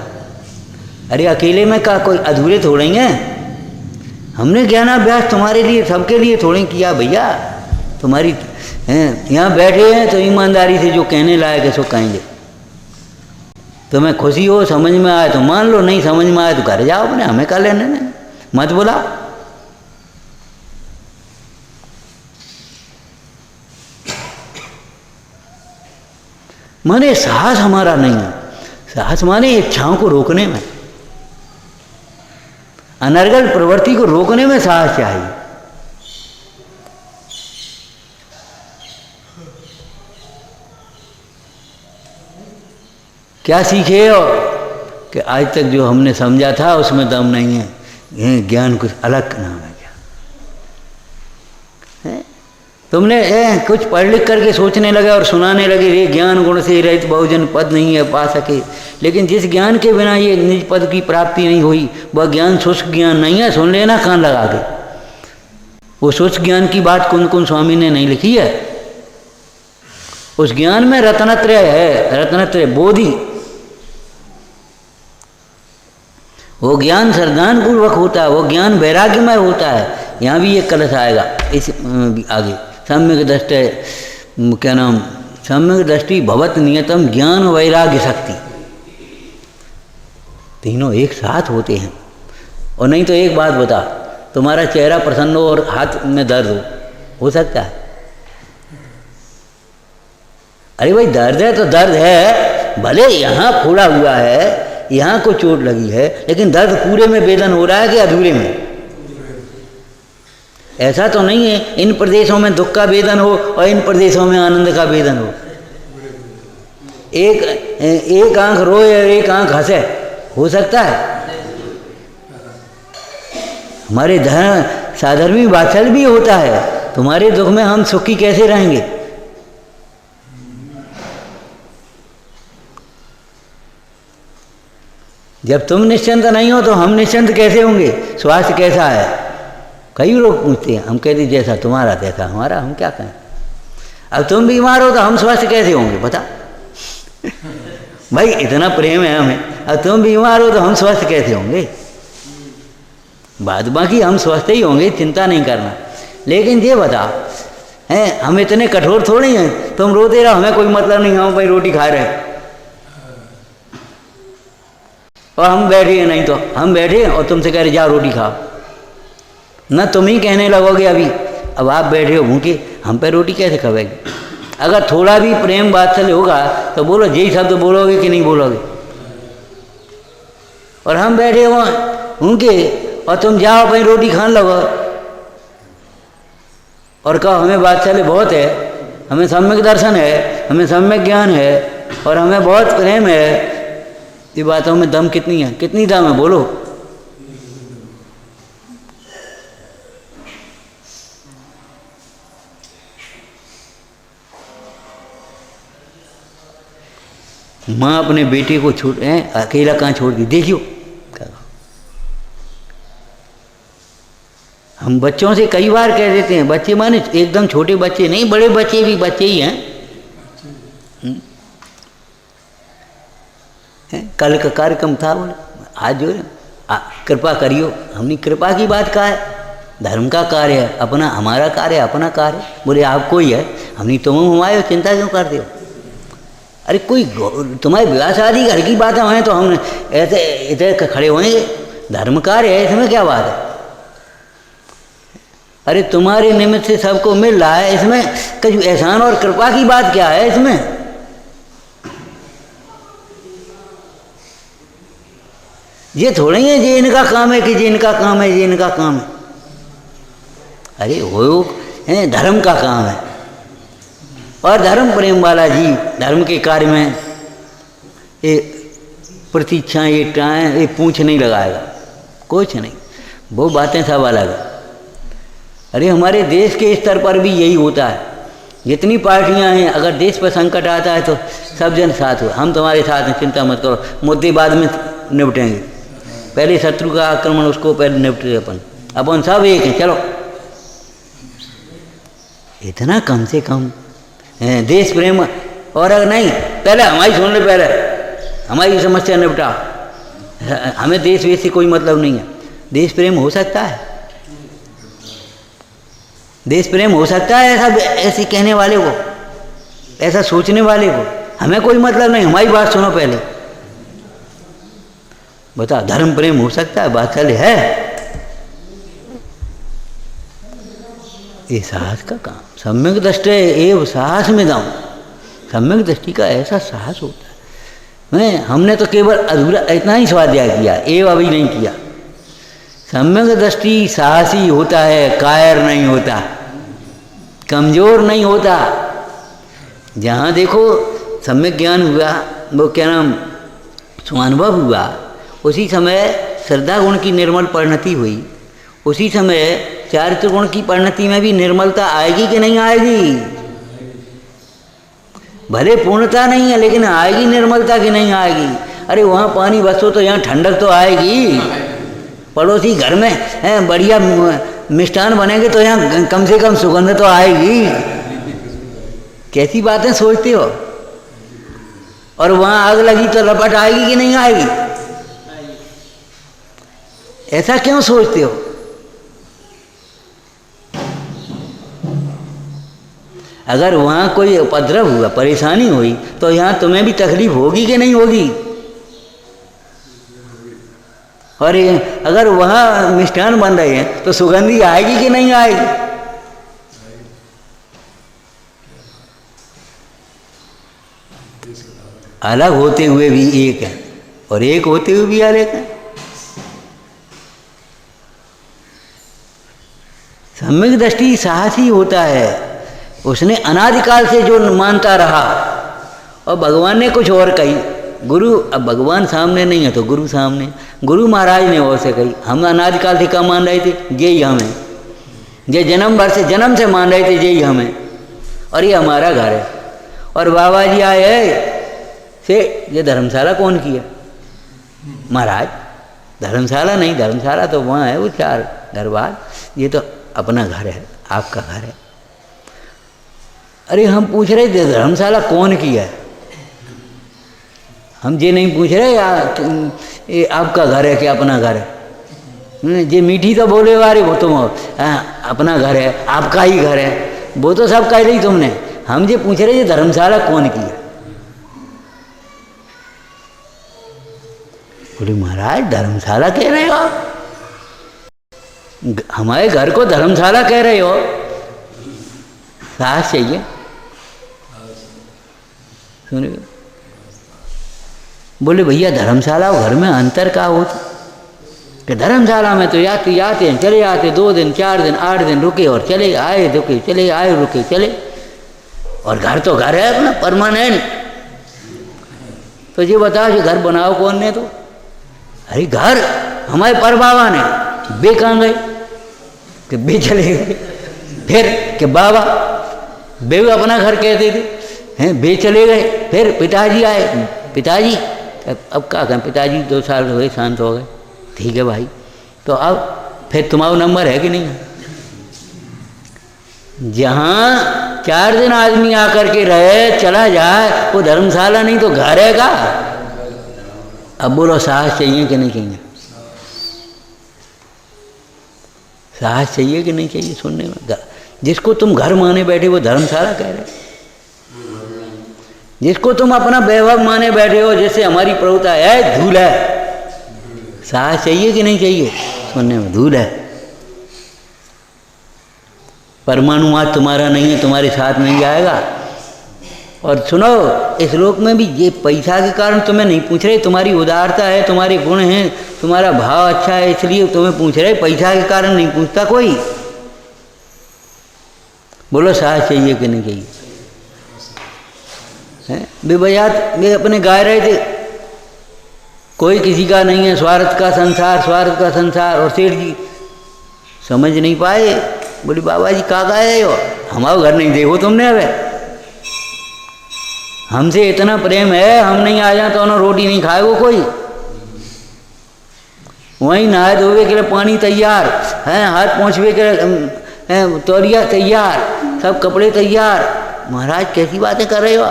अरे अकेले में का कोई अधूरे थोड़े हैं। हमने ज्ञानाभ्यास तुम्हारे लिए सबके लिए थोड़े किया भैया। तुम्हारी हैं यहाँ बैठे हैं तो ईमानदारी से जो कहने लायक है सो कहेंगे। तुम्हें खुशी हो, समझ में आए तो मान लो, नहीं समझ में आए तो घर जाओ अपने, हमें क्या लेने में, मत बोला। माने साहस हमारा नहीं है। साहस माने इच्छाओं को रोकने में, अनर्गल प्रवृत्ति को रोकने में साहस चाहिए। क्या सीखे हो कि आज तक जो हमने समझा था उसमें दम नहीं है, ये ज्ञान कुछ अलग नाम है। क्या है? तुमने कुछ पढ़ लिख करके सोचने लगे और सुनाने लगे, ये ज्ञान गुण से रहित बहुजन पद नहीं है पा सके। लेकिन जिस ज्ञान के बिना ये निज पद की प्राप्ति नहीं हुई, वह ज्ञान शुष्क ज्ञान नहीं है। सुन लेना कान लगा के, वो शुष्क ज्ञान की बात कुंद कुंद स्वामी ने नहीं लिखी है। उस ज्ञान में रत्नत्रय है, रत्नत्रय बोधि। वो ज्ञान श्रद्धान पूर्वक होता है, वो ज्ञान वैराग्यमय होता है। यहाँ भी एक कलश आएगा इस आगे, सम्यक दृष्टि क्या नाम, सम्यक दृष्टि भवत नियतम ज्ञान वैराग्य शक्ति। तीनों एक साथ होते हैं। और नहीं तो एक बात बता, तुम्हारा चेहरा प्रसन्न हो और हाथ में दर्द हो सकता है? अरे भाई दर्द है तो दर्द है, भले यहाँ फोड़ा हुआ है, यहाँ को चोट लगी है, लेकिन दर्द पूरे में वेदन हो रहा है कि अधूरे में? ऐसा तो नहीं है इन प्रदेशों में दुख का वेदन हो और इन प्रदेशों में आनंद का वेदन हो। एक आंख रोए और एक आंख हंसे, हो सकता है? हमारे धर्म साधर्मी वात्सल्य भी होता है, तुम्हारे दुख में हम सुखी कैसे रहेंगे? जब तुम निश्चिंत नहीं हो तो हम निश्चिंत कैसे होंगे? स्वास्थ्य कैसा है? कई लोग पूछते हैं, हम कहते जैसा तुम्हारा तैसा हमारा, हम क्या कहें। अब तुम बीमार हो तो हम स्वस्थ कैसे होंगे बता? भाई इतना प्रेम है हमें, अब तुम बीमार हो तो हम स्वस्थ कैसे होंगे? बाद बाकी हम स्वस्थ ही होंगे, चिंता नहीं करना। लेकिन ये बता, हैं हम इतने कठोर थोड़ी हैं, तुम रोते रहो हमें कोई मतलब नहीं, हम भाई रोटी खा रहे हैं और हम बैठे हैं, नहीं तो हम बैठे और तुमसे कह रहे जाओ रोटी खाओ, ना तुम ही कहने लगोगे अभी, अब आप बैठे हो भूखे, हम पे रोटी कैसे खवाएगी? अगर थोड़ा भी प्रेम वात्सल्य होगा तो बोलो, यही शब्द बोलोगे कि नहीं बोलोगे? और हम बैठे हो भूखे और तुम जाओ अपनी रोटी खाने लगो और कहो हमें वात्सल्य बहुत है, हमें सम्यक दर्शन है, हमें सम्यक ज्ञान है और हमें बहुत प्रेम है। ये बातों में दम कितनी है? कितनी दम है बोलो? माँ अपने बेटे को छोड़ अकेला कहाँ छोड़ दी? देखियो, हम बच्चों से कई बार कह देते हैं, बच्चे माने एकदम छोटे बच्चे नहीं, बड़े बच्चे भी बच्चे ही हैं। कल का कार्यक्रम था, बोले आज जो कृपा करियो, हमने कृपा की बात कहा है, धर्म का कार्य है अपना, हमारा कार्य है अपना कार्य। बोले आपको ही है, हमने तुम हमारे चिंता क्यों करते हो? अरे कोई तुम्हारे विवाह शादी घर की बात है तो हम ऐसे इधर खड़े होंगे, धर्म कार्य है, इसमें क्या बात है? अरे तुम्हारे निमित्त से सबको मिल रहा है, इसमें कुछ एहसान और कृपा की बात क्या है इसमें? ये थोड़ी है ये इनका काम है कि ये इनका काम है, ये इनका काम है। अरे वो है धर्म का काम है और धर्म प्रेम वाला जीव धर्म के कार्य में ये प्रतीक्षा, ये टाएं, ये पूछ नहीं लगाएगा, कुछ नहीं, वो बातें सब अलग है। अरे हमारे देश के स्तर पर भी यही होता है, जितनी पार्टियां हैं, अगर देश पर संकट आता है तो सब जन साथ हो, हम तुम्हारे साथ हैं, चिंता मत करो, मुद्दे बाद में निपटेंगे, पहले शत्रु का आक्रमण उसको पहले निपटे, अपन सब एक हैं, चलो। इतना कम से कम देश प्रेम, और अगर नहीं पहले हमारी सुन ले, पहले हमारी समस्या निपटा, हमें देश वेश से कोई मतलब नहीं है। देश प्रेम हो सकता है? देश प्रेम हो सकता है ऐसा, ऐसे कहने वाले को, ऐसा सोचने वाले को? हमें कोई मतलब नहीं, हमारी बात सुनो पहले, बता धर्म प्रेम हो सकता है? बात चले है ये साहस का काम, सम्यक दृष्टि एवं साहस में दाऊं, सम्यक दृष्टि का ऐसा साहस होता है। मैं हमने तो केवल अधूरा इतना ही स्वाध्याय किया, एवं अभी नहीं किया। सम्यक दृष्टि साहसी होता है, कायर नहीं होता, कमजोर नहीं होता। जहाँ देखो सम्यक ज्ञान हुआ, वो क्या नाम स्वानुभव हुआ, उसी समय श्रद्धा गुण की निर्मल परिणति हुई, उसी समय चारित्र गुण की परिणति में भी निर्मलता आएगी कि नहीं आएगी? भले पूर्णता नहीं है लेकिन आएगी निर्मलता कि नहीं आएगी? अरे वहाँ पानी बरसो तो यहाँ ठंडक तो आएगी, पड़ोसी घर में है बढ़िया मिष्ठान बनेंगे तो यहाँ कम से कम सुगंध तो आएगी। कैसी बातें सोचते हो? और वहाँ आग लगी तो लपट आएगी कि नहीं आएगी? ऐसा क्यों सोचते हो? अगर वहाँ कोई उपद्रव हुआ, परेशानी हुई, तो यहाँ तुम्हें भी तकलीफ होगी कि नहीं होगी? और अगर वहाँ मिष्ठान बन रहे हैं तो सुगंधी आएगी कि नहीं आएगी? अलग होते हुए भी एक है और एक होते हुए भी अलग है। सम्यक दृष्टि साहसी होता है, उसने अनादिकाल से जो मानता रहा, और भगवान ने कुछ और कही, गुरु, अब भगवान सामने नहीं है तो गुरु सामने, गुरु महाराज ने और से कही, हम अनादिकाल से क्या मान रहे थे? यही हमें, ये जन्म भर से जन्म से मान रहे थे यही हमें, और ये हमारा घर है। और बाबा जी आए से ये धर्मशाला कौन की है? महाराज धर्मशाला नहीं, धर्मशाला तो वहाँ है वो 4 घर बाद, ये तो अपना घर है, आपका घर है। अरे हम पूछ रहे थे धर्मशाला कौन की है, हम ये नहीं पूछ रहे ये आपका घर है कि अपना घर है। ये मीठी तो बोले वारे वो तुम अपना घर है, आपका ही घर है, वो तो सब कह रही तुमने। हम ये पूछ रहे ये धर्मशाला कौन की है। बोले महाराज धर्मशाला कह रहे हो आप, हमारे घर को धर्मशाला कह रहे हो, साहस चाहिए। सुनिए, बोले भैया धर्मशाला और घर में अंतर का होता कि धर्मशाला में तो यात्री आते हैं चले आते, 2 दिन 4 दिन 8 दिन रुके और चले आए, रुके चले आए, रुके चले, और घर तो घर है अपना परमानेंट। तो ये बताओ ये घर बनाओ कौन ने? तो अरे घर हमारे पर बाबा ने, बे कहाँ गए कि बे चले गए, फिर कि बाबा बे अपना घर कहते थे हैं, बे चले गए, फिर पिताजी आए, पिताजी अब क्या कहें, पिताजी 2 साल हो गए शांत हो गए, ठीक है भाई, तो अब फिर तुम्हारा नंबर है कि नहीं? जहाँ 4 दिन आदमी आकर के रहे चला जाए वो धर्मशाला नहीं तो घर है का? अब बोलो साहस चाहिए कि नहीं चाहिए? साहस चाहिए कि नहीं चाहिए सुनने में? जिसको तुम घर माने बैठे वो धर्मशाला कह रहे, जिसको तुम अपना वैभव माने बैठे हो, जैसे हमारी प्रभुता है धूल है, साहस चाहिए कि नहीं चाहिए सुनने में? धूल है। परमाणु आज तुम्हारा नहीं है, तुम्हारे साथ नहीं आएगा। और सुनो इस लोक में भी ये पैसा के कारण तुम्हें नहीं पूछ रहे, तुम्हारी उदारता है, तुम्हारे गुण हैं, तुम्हारा भाव अच्छा है, इसलिए तुम्हें पूछ रहे, पैसा के कारण नहीं पूछता कोई। बोलो साहस चाहिए कि नहीं चाहिए? बेबजात वे अपने गा रहे थे, कोई किसी का नहीं है, स्वार्थ का संसार, स्वार्थ का संसार। और सेठ जी समझ नहीं पाए, बोले बाबा जी कहाँ गए हो, हमारा घर नहीं देखो तुमने, अब हमसे इतना प्रेम है, हम नहीं आ जाए तो ना रोटी नहीं खाएगो कोई। वहीं नहाए धोवे के लिए पानी तैयार है, हाथ पहुँचवे के लिए तौलिया तैयार, सब कपड़े तैयार। महाराज कैसी बातें कर रहे हो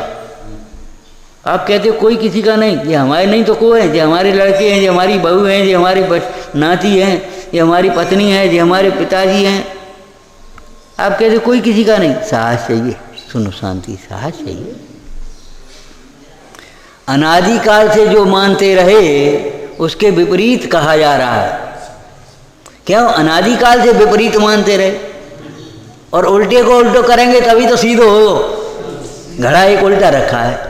आप कहते हो कोई किसी का नहीं, ये हमारे नहीं तो कोई है, ये हमारे लड़के हैं, ये हमारी बहू हैं, ये हमारी नाती हैं, ये हमारी पत्नी है, ये हमारे पिताजी हैं। आप कहते हो कोई किसी का नहीं। साहस चाहिए, सुनो शांति, साहस चाहिए। अनादिकाल से जो मानते रहे उसके विपरीत कहा जा रहा है। क्यों? अनादिकाल से विपरीत मानते रहे, और उल्टे को उल्टो करेंगे तभी तो सीधो हो। घड़ा एक उल्टा रखा है,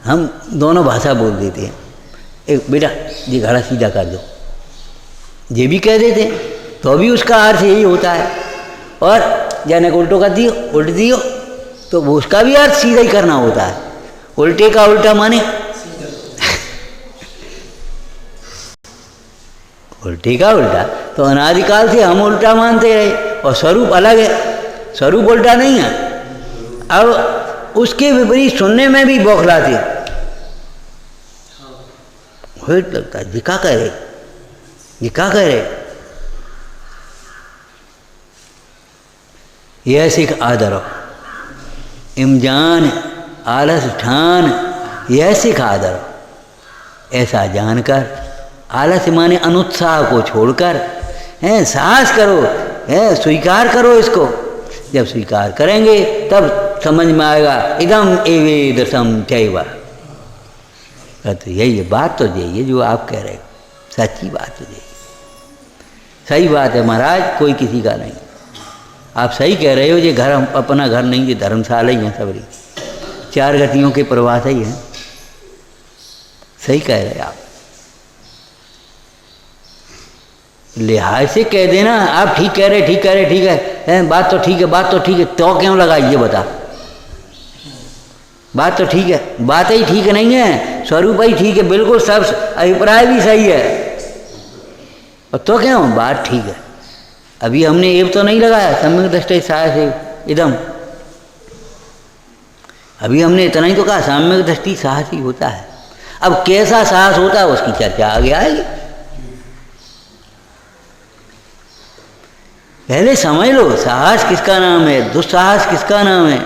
हम दोनों भाषा बोल देते हैं, एक बेटा ये घड़ा सीधा कर दो, ये भी कह देते हैं, तो भी उसका अर्थ यही होता है। और जाने को उल्टो कर दियो, उल्ट दियो, तो वो उसका भी अर्थ सीधा ही करना होता है। उल्टे का उल्टा माने उल्टे का उल्टा, तो अनादिकाल से हम उल्टा मानते रहे, और स्वरूप अलग है, स्वरूप उल्टा नहीं है। अब उसके विपरीत सुनने में भी बौखलाते लगता है, जी क्या कह रहे, जी क्या कह रहे। यह सिख आदरो इमजान आलस ठान, यह सिख आदरो, ऐसा जानकर आलस माने अनुत्साह को छोड़कर हैं साहस करो, है स्वीकार करो इसको। जब स्वीकार करेंगे तब समझ में आएगा, इदम एवेदसम चैव। तो यही है बात, तो यही है जो आप कह रहे हो, सच्ची बात तो यही, सही बात है महाराज, कोई किसी का नहीं। आप सही कह रहे हो, ये घर अपना घर नहीं, ये धर्मशाला ही है, सबरी 4 गतियों के प्रवास ही हैं, सही कह रहे आप। लिहाज से कह देना आप ठीक कह रहे, ठीक कह रहे, ठीक है, बात तो ठीक है, बात तो ठीक है, तो क्यों लगाई ये बता। बात तो ठीक है, बात ही ठीक नहीं है, स्वरूप ही ठीक है, बिल्कुल सब अभिप्राय भी सही है, और तो क्यों बात ठीक है। अभी हमने एव तो नहीं लगाया, सम्यक दृष्टि साय से इदम, अभी हमने इतना ही तो कहा, साम्यक दृष्टि साहस ही होता है। अब कैसा साहस होता है उसकी चर्चा आगे आएगी। पहले समझ लो साहस किसका नाम है, दुस्साहस किसका नाम है।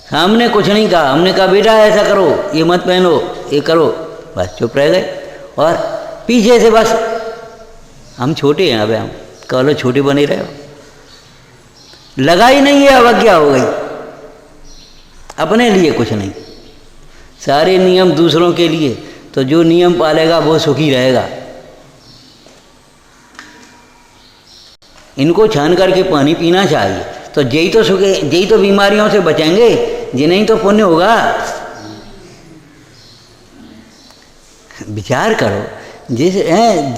सामने कुछ नहीं कहा, हमने कहा बेटा ऐसा करो, ये मत पहनो, ये करो, बस चुप रह गए। और पीछे से बस हम छोटे हैं, अब हम कहो छोटे बने रहे हो, लगा ही नहीं है, अवज्ञा हो गई, अपने लिए कुछ नहीं, सारे नियम दूसरों के लिए। तो जो नियम पालेगा वो सुखी रहेगा। इनको छान करके पानी पीना चाहिए, तो यही तो सुखे, यही तो बीमारियों से बचेंगे, ये नहीं तो पुण्य होगा। विचार करो, जैसे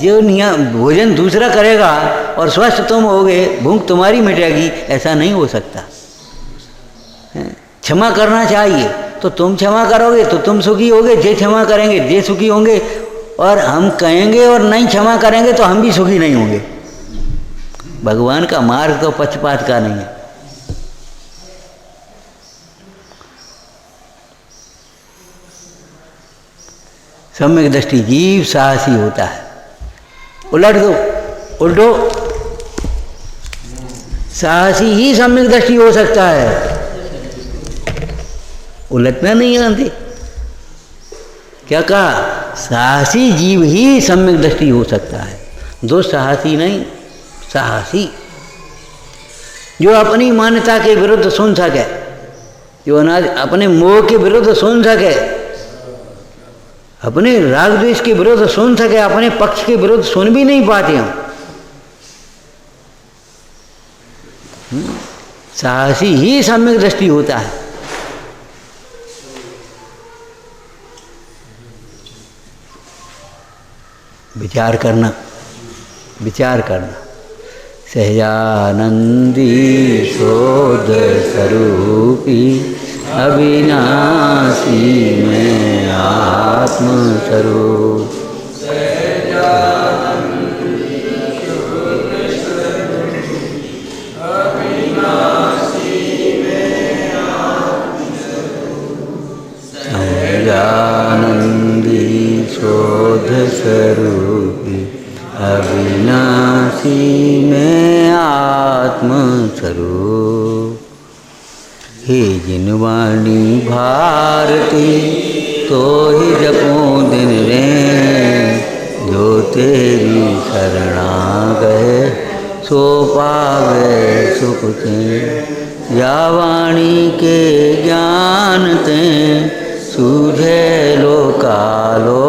जो नियम भोजन दूसरा करेगा और स्वस्थ तुम होगे, भूख तुम्हारी मिटेगी, ऐसा नहीं हो सकता। क्षमा करना चाहिए, तो तुम क्षमा करोगे तो तुम सुखी होगे, जे क्षमा करेंगे जे सुखी होंगे। और हम कहेंगे और नहीं क्षमा करेंगे तो हम भी सुखी नहीं होंगे। भगवान का मार्ग तो पक्षपात का नहीं है। सम्यक दृष्टि जीव साहसी होता है। उलट दो, उल्टो, साहसी ही सम्यक दृष्टि हो सकता है, उलटना नहीं आती। क्या कहा? साहसी जीव ही सम्यक दृष्टि हो सकता है, दुस्साहसी नहीं, साहसी जो अपनी मान्यता के विरुद्ध सुन सके, जो अपने मोह के विरुद्ध सुन सके, अपने राग द्वेष के विरुद्ध सुन सके, अपने पक्ष के विरुद्ध सुन भी नहीं पाते हम। साहसी ही सम्यक दृष्टि होता है। विचार करना, विचार करना। सहजानंदी शोध स्वरूपी अविनाशी में आत्म स्वरूप। सहजानंदी शोध स्वरूपी अविनाशी में आत्म स्वरूप। हे जिनवाणी भारती तो ही जपो दिन रे, जो तेरी शरणा गए सो पावे सुख ते। या वाणी के ज्ञान ते सूझे लोकालो,